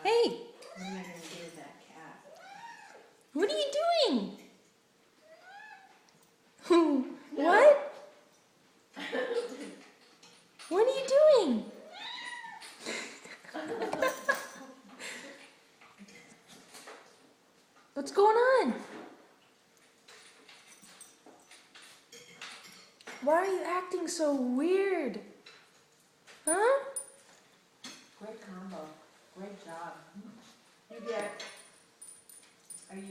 Hey! What am I going to do with that cat? What are you doing? What? What are you doing? What's going on? Why are you acting so weird? Huh? Great combo. Great job. You get... Are you...